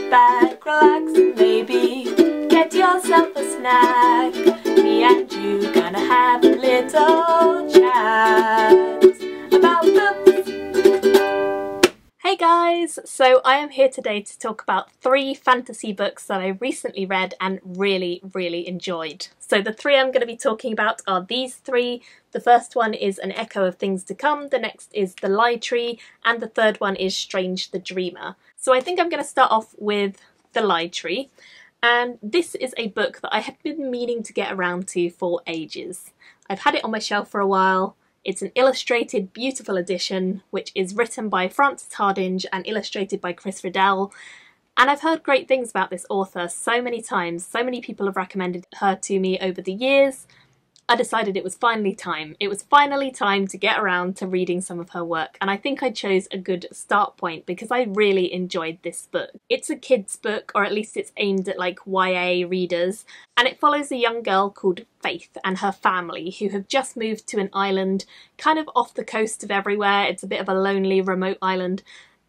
back, relax, and maybe get yourself a snack. Me and you gonna have a little chat about books. Hey guys! So I am here today to talk about 3 fantasy books that I recently read and really enjoyed. So the 3 I'm going to be talking about are these 3. The first one is An Echo of Things to Come, the next is The Lie Tree, and the third one is Strange the Dreamer. So I think I'm going to start off with The Lie Tree, and this is a book that I have been meaning to get around to for ages. I've had it on my shelf for a while. It's an illustrated, beautiful edition, which is written by Frances Hardinge and illustrated by Chris Riddell. And I've heard great things about this author so many times. So many people have recommended her to me over the years. I decided it was finally time. It was finally time to get around to reading some of her work, and I think I chose a good start point because I really enjoyed this book. It's a kid's book, or at least it's aimed at like YA readers, and it follows a young girl called Faith and her family who have just moved to an island kind of off the coast of everywhere. It's a bit of a lonely, remote island.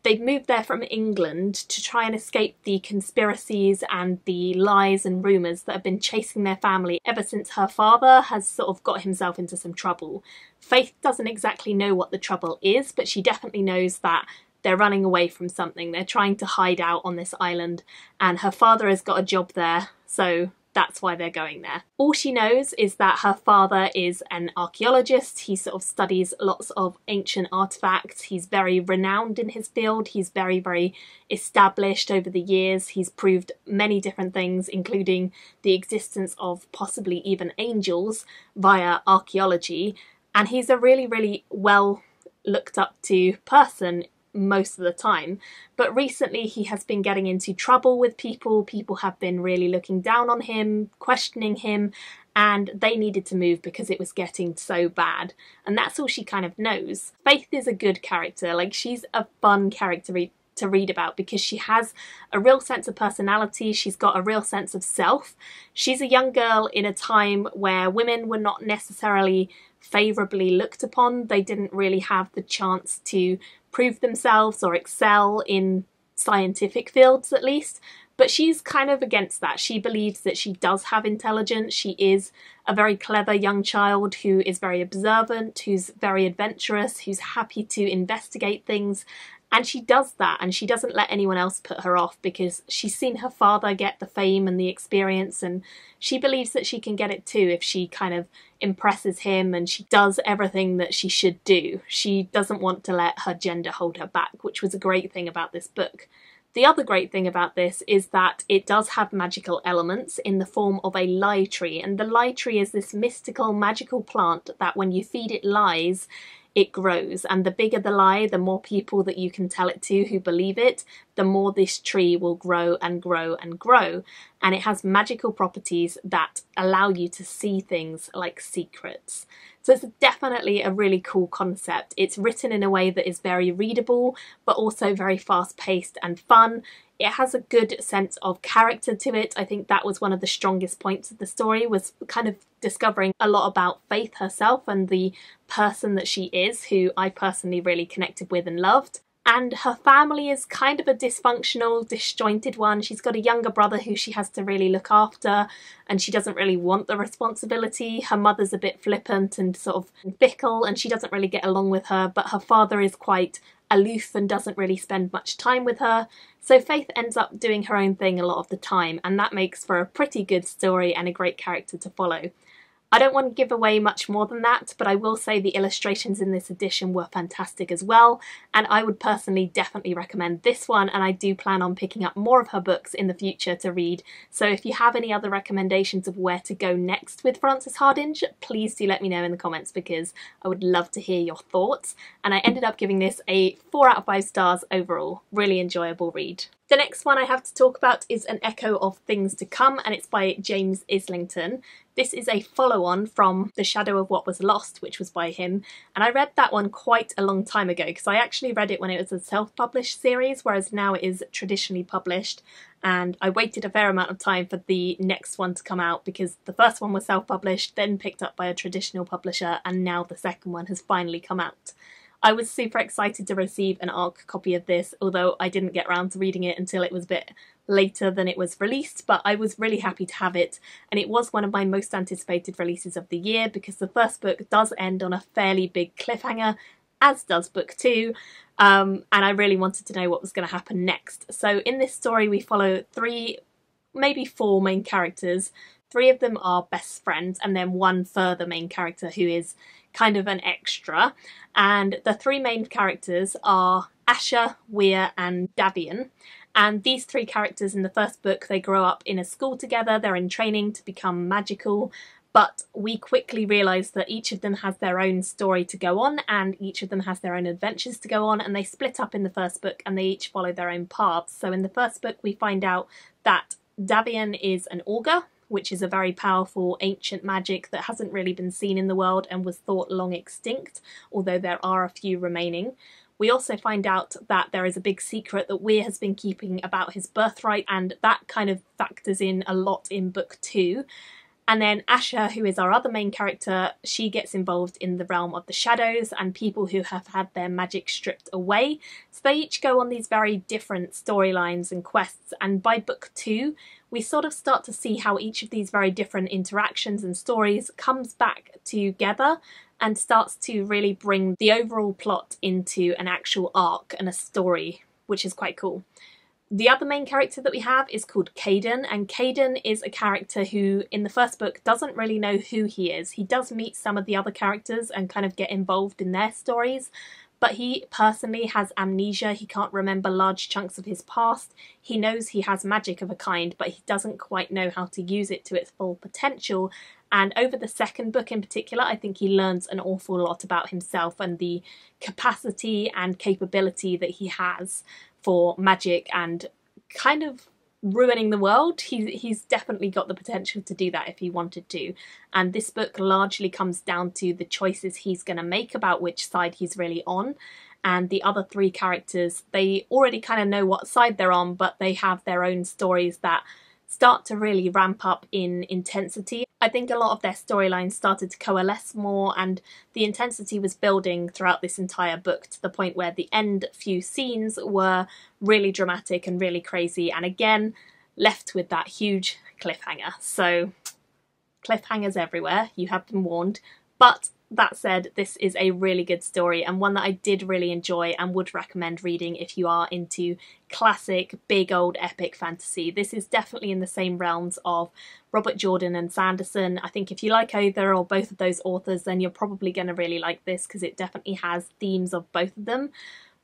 They've moved there from England to try and escape the conspiracies and the lies and rumours that have been chasing their family ever since her father has sort of got himself into some trouble. Faith doesn't exactly know what the trouble is, but she definitely knows that they're running away from something. They're trying to hide out on this island, and her father has got a job there, so that's why they're going there. All she knows is that her father is an archaeologist. He sort of studies lots of ancient artifacts. He's very renowned in his field. He's very established over the years. He's proved many different things, including the existence of possibly even angels via archaeology. And he's a really well looked up to person most of the time, but recently he has been getting into trouble with people. People have been really looking down on him, questioning him, and they needed to move because it was getting so bad. And that's all she kind of knows. Faith is a good character. Like, she's a fun character to read about because she has a real sense of personality. She's got a real sense of self. She's a young girl in a time where women were not necessarily favourably looked upon. They didn't really have the chance to prove themselves or excel in scientific fields, at least. But she's kind of against that. She believes that she does have intelligence. She is a very clever young child who is very observant, who's very adventurous, who's happy to investigate things. And she does that, and she doesn't let anyone else put her off because she's seen her father get the fame and the experience, and she believes that she can get it too if she kind of impresses him and she does everything that she should do. She doesn't want to let her gender hold her back, which was a great thing about this book. The other great thing about this is that it does have magical elements in the form of a lie tree, and the lie tree is this mystical, magical plant that when you feed it lies, it grows, and the bigger the lie, the more people that you can tell it to who believe it, the more this tree will grow and grow and grow. And it has magical properties that allow you to see things like secrets. So it's definitely a really cool concept. It's written in a way that is very readable, but also very fast-paced and fun. It has a good sense of character to it. I think that was one of the strongest points of the story, was kind of discovering a lot about Faith herself and the person that she is, who I personally really connected with and loved. And her family is kind of a dysfunctional, disjointed one. She's got a younger brother who she has to really look after, and she doesn't really want the responsibility. Her mother's a bit flippant and sort of fickle, and she doesn't really get along with her, but her father is quite aloof and doesn't really spend much time with her. So Faith ends up doing her own thing a lot of the time, and that makes for a pretty good story and a great character to follow. I don't want to give away much more than that, but I will say the illustrations in this edition were fantastic as well, and I would personally definitely recommend this one, and I do plan on picking up more of her books in the future to read. So if you have any other recommendations of where to go next with Frances Hardinge, please do let me know in the comments because I would love to hear your thoughts. And I ended up giving this a 4 out of 5 stars overall. Really enjoyable read. The next one I have to talk about is An Echo of Things to Come, and it's by James Islington. This is a follow-on from The Shadow of What Was Lost, which was by him, and I read that one quite a long time ago because I actually read it when it was a self-published series, whereas now it is traditionally published, and I waited a fair amount of time for the next one to come out because the first one was self-published, then picked up by a traditional publisher, and now the second one has finally come out. I was super excited to receive an ARC copy of this, although I didn't get around to reading it until it was a bit later than it was released, but I was really happy to have it, and it was one of my most anticipated releases of the year because the first book does end on a fairly big cliffhanger, as does book 2, and I really wanted to know what was going to happen next. So in this story we follow 3, maybe 4 main characters. 3 of them are best friends, and then 1 further main character who is kind of an extra. And the 3 main characters are Asher, Weir and Davian. And these 3 characters in the first book, they grow up in a school together, they're in training to become magical, but we quickly realise that each of them has their own story to go on, and each of them has their own adventures to go on, and they split up in the first book and they each follow their own paths. So in the first book we find out that Davian is an augur, which is a very powerful ancient magic that hasn't really been seen in the world and was thought long extinct, although there are a few remaining. We also find out that there is a big secret that Weir has been keeping about his birthright, and that kind of factors in a lot in book 2. And then Asher, who is our other main character, she gets involved in the realm of the shadows and people who have had their magic stripped away. So they each go on these very different storylines and quests, and by book 2 we sort of start to see how each of these very different interactions and stories comes back together and starts to really bring the overall plot into an actual arc and a story, which is quite cool. The other main character that we have is called Caden, and Caden is a character who in the first book doesn't really know who he is. He does meet some of the other characters and kind of get involved in their stories, but he personally has amnesia. He can't remember large chunks of his past. He knows he has magic of a kind, but he doesn't quite know how to use it to its full potential. And over the second book in particular, I think he learns an awful lot about himself and the capacity and capability that he has for magic and kind of ruining the world. He's definitely got the potential to do that if he wanted to. And this book largely comes down to the choices he's going to make about which side he's really on. And the other 3 characters, they already kind of know what side they're on, but they have their own stories that start to really ramp up in intensity. I think a lot of their storylines started to coalesce more, and the intensity was building throughout this entire book to the point where the end few scenes were really dramatic and really crazy, and again left with that huge cliffhanger. So cliffhangers everywhere, you have been warned. But that said, this is a really good story and one that I did really enjoy and would recommend reading if you are into classic, big old epic fantasy. This is definitely in the same realms of Robert Jordan and Sanderson. I think if you like either or both of those authors, then you're probably going to really like this because it definitely has themes of both of them.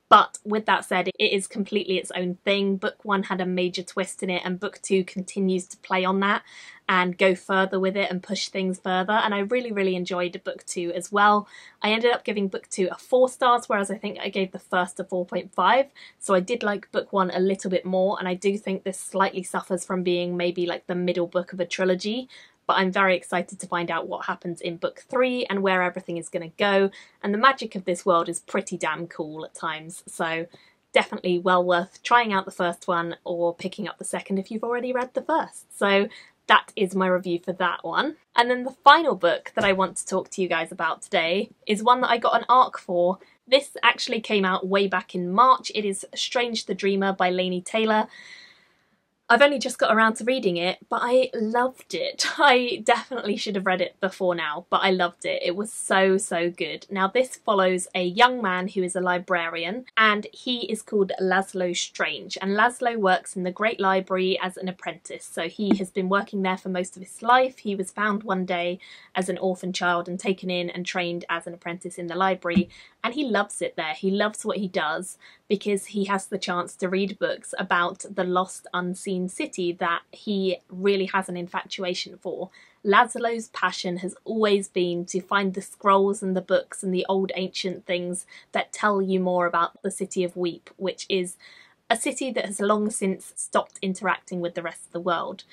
But with that said, it is completely its own thing. Book 1 had a major twist in it, and book 2 continues to play on that and go further with it and push things further. And I really, really enjoyed book 2 as well. I ended up giving book 2 a 4 stars, whereas I think I gave the first a 4.5. So I did like book 1 a little bit more, and I do think this slightly suffers from being maybe like the middle book of a trilogy. But I'm very excited to find out what happens in book 3 and where everything is going to go. And the magic of this world is pretty damn cool at times. So definitely well worth trying out the first one or picking up the second if you've already read the first. So that is my review for that one. And then the final book that I want to talk to you guys about today is one that I got an ARC for. This actually came out way back in March. It is Strange the Dreamer by Laini Taylor. I've only just got around to reading it, but I loved it. I definitely should have read it before now, but I loved it. It was so, so good. Now this follows a young man who is a librarian, and he is called Laszlo Strange. And Laszlo works in the Great Library as an apprentice, so he has been working there for most of his life. He was found one day as an orphan child and taken in and trained as an apprentice in the library, and he loves it there. He loves what he does because he has the chance to read books about the lost, unseen city that he really has an infatuation for. Laszlo's passion has always been to find the scrolls and the books and the old ancient things that tell you more about the city of Weep, which is a city that has long since stopped interacting with the rest of the world.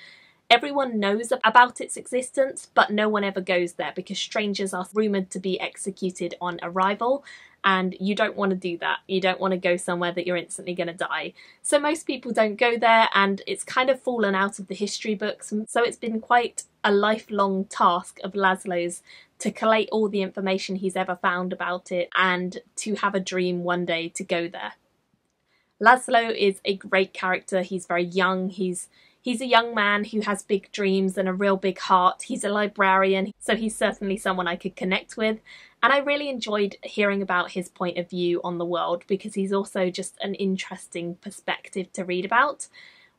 Everyone knows about its existence, but no one ever goes there because strangers are rumoured to be executed on arrival, and you don't want to do that. You don't want to go somewhere that you're instantly going to die. So most people don't go there, and it's kind of fallen out of the history books, so it's been quite a lifelong task of Laszlo's to collate all the information he's ever found about it, and to have a dream one day to go there. Laszlo is a great character. He's very young. He's a young man who has big dreams and a real big heart. He's a librarian, so he's certainly someone I could connect with. And I really enjoyed hearing about his point of view on the world, because he's also just an interesting perspective to read about.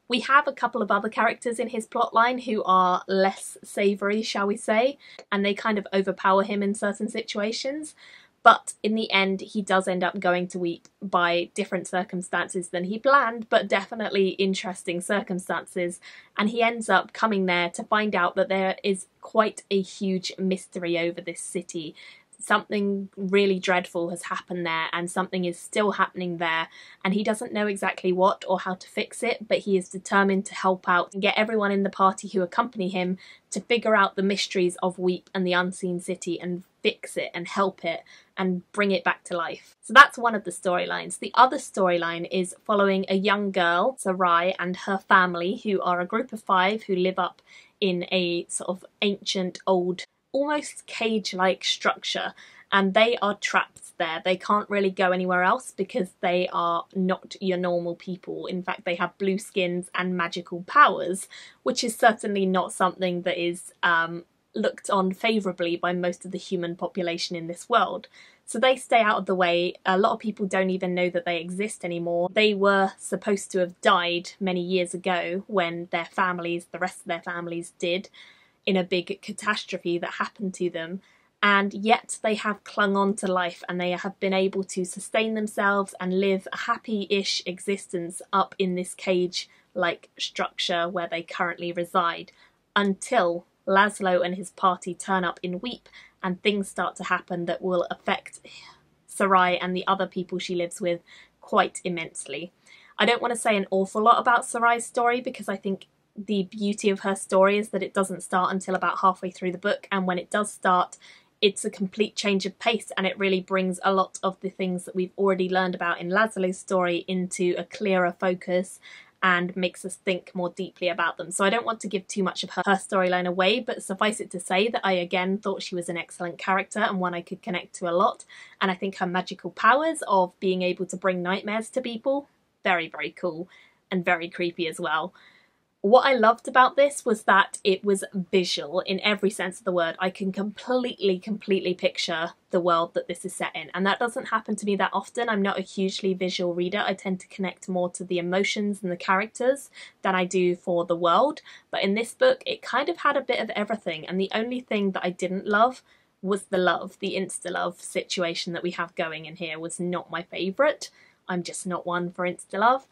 We have a couple of other characters in his plotline who are less savoury, shall we say, and they kind of overpower him in certain situations. But in the end, he does end up going to Weep by different circumstances than he planned, but definitely interesting circumstances. And he ends up coming there to find out that there is quite a huge mystery over this city. Something really dreadful has happened there, and something is still happening there, and he doesn't know exactly what or how to fix it, but he is determined to help out and get everyone in the party who accompany him to figure out the mysteries of Weep and the unseen city and fix it and help it and bring it back to life. So that's one of the storylines. The other storyline is following a young girl, Sarai, and her family, who are a group of 5 who live up in a sort of ancient old, almost cage-like structure, and they are trapped there. They can't really go anywhere else because they are not your normal people. In fact, they have blue skins and magical powers, which is certainly not something that is looked on favourably by most of the human population in this world. So they stay out of the way. A lot of people don't even know that they exist anymore. They were supposed to have died many years ago when their families, the rest of their families, did, in a big catastrophe that happened to them, and yet they have clung on to life, and they have been able to sustain themselves and live a happy-ish existence up in this cage-like structure where they currently reside, until Laszlo and his party turn up in Weep and things start to happen that will affect Sarai and the other people she lives with quite immensely. I don't want to say an awful lot about Sarai's story, because I think the beauty of her story is that it doesn't start until about halfway through the book, and when it does start, it's a complete change of pace, and it really brings a lot of the things that we've already learned about in Laszlo's story into a clearer focus and makes us think more deeply about them. So I don't want to give too much of her storyline away, but suffice it to say that I again thought she was an excellent character and one I could connect to a lot, and I think her magical powers of being able to bring nightmares to people, very, very cool and very creepy as well. What I loved about this was that it was visual in every sense of the word. I can completely picture the world that this is set in, and that doesn't happen to me that often. I'm not a hugely visual reader. I tend to connect more to the emotions and the characters than I do for the world, but in this book it kind of had a bit of everything, and the only thing that I didn't love was the love. The insta-love situation that we have going in here was not my favourite. I'm just not one for insta-love.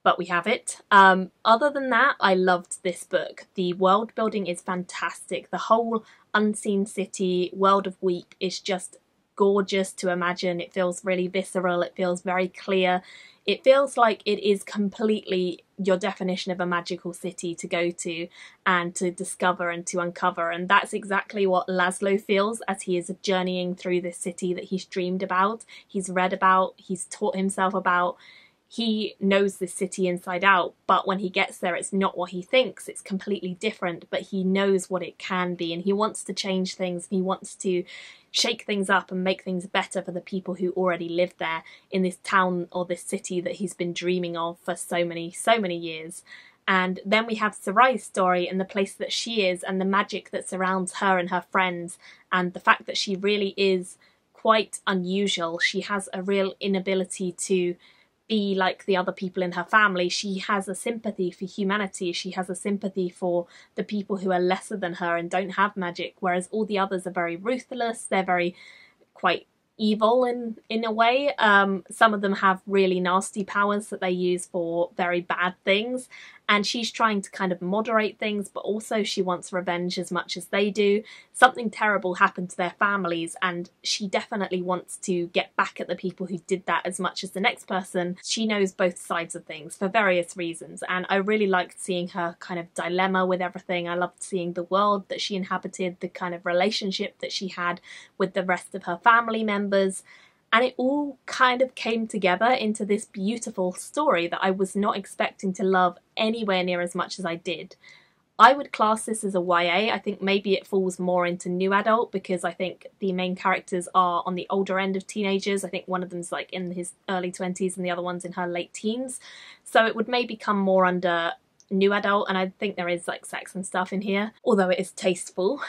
But we have it. Other than that, I loved this book. The world building is fantastic. The whole unseen city, world of Weep, is just gorgeous to imagine. It feels really visceral. It feels very clear. It feels like it is completely your definition of a magical city to go to and to discover and to uncover. And that's exactly what Laszlo feels as he is journeying through this city that he's dreamed about, he's read about, he's taught himself about. He knows this city inside out, but when he gets there, it's not what he thinks. It's completely different, but he knows what it can be, and he wants to change things, and he wants to shake things up and make things better for the people who already live there in this town or this city that he's been dreaming of for so many years. And then we have Sarai's story and the place that she is and the magic that surrounds her and her friends, and the fact that she really is quite unusual. She has a real inability to be like the other people in her family. She has a sympathy for humanity. She has a sympathy for the people who are lesser than her and don't have magic, whereas all the others are very ruthless. They're very quite evil in a way. Some of them have really nasty powers that they use for very bad things, and she's trying to kind of moderate things, but also she wants revenge as much as they do. Something terrible happened to their families, and she definitely wants to get back at the people who did that as much as the next person. She knows both sides of things for various reasons, and I really liked seeing her kind of dilemma with everything. I loved seeing the world that she inhabited, the kind of relationship that she had with the rest of her family members, and it all kind of came together into this beautiful story that I was not expecting to love anywhere near as much as I did. I would class this as a YA. I think maybe it falls more into new adult because I think the main characters are on the older end of teenagers. I think one of them's like in his early 20s and the other one's in her late teens. So it would maybe come more under new adult, and I think there is like sex and stuff in here, although it is tasteful.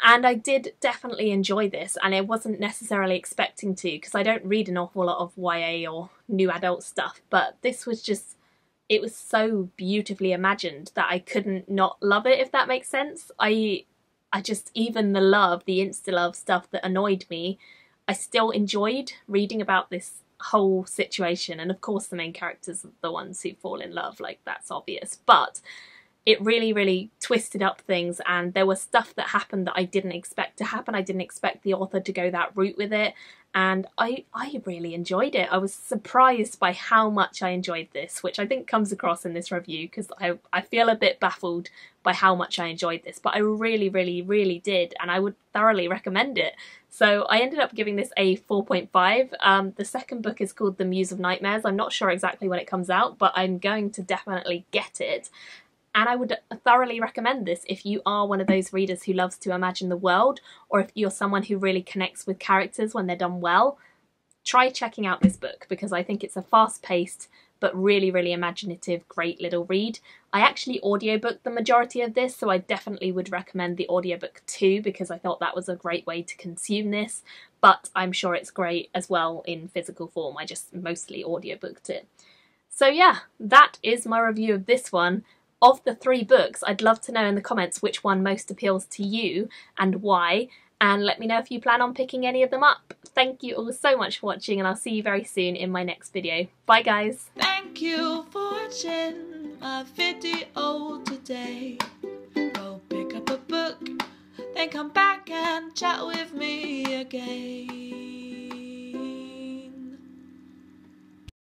And I did definitely enjoy this, and I wasn't necessarily expecting to because I don't read an awful lot of YA or new adult stuff, but this was just, it was so beautifully imagined that I couldn't not love it, if that makes sense. I just, even the insta-love stuff that annoyed me, I still enjoyed reading about this whole situation. And of course the main characters are the ones who fall in love, like that's obvious, but it really, really twisted up things, and there was stuff that happened that I didn't expect to happen. I didn't expect the author to go that route with it, and I really enjoyed it. I was surprised by how much I enjoyed this, which I think comes across in this review because I feel a bit baffled by how much I enjoyed this, but I really, really, really did, and I would thoroughly recommend it. So I ended up giving this a 4.5. The second book is called The Muse of Nightmares. I'm not sure exactly when it comes out, but I'm going to definitely get it. And I would thoroughly recommend this if you are one of those readers who loves to imagine the world, or if you're someone who really connects with characters when they're done well. Try checking out this book because I think it's a fast-paced but really, really imaginative, great little read. I actually audiobooked the majority of this, so I definitely would recommend the audiobook too because I thought that was a great way to consume this, but I'm sure it's great as well in physical form. I just mostly audiobooked it. So yeah, that is my review of this one. Of the 3 books, I'd love to know in the comments which one most appeals to you and why, and let me know if you plan on picking any of them up. Thank you all so much for watching, and I'll see you very soon in my next video. Bye guys! Thank you for watching my video today. Go pick up a book, then come back and chat with me again.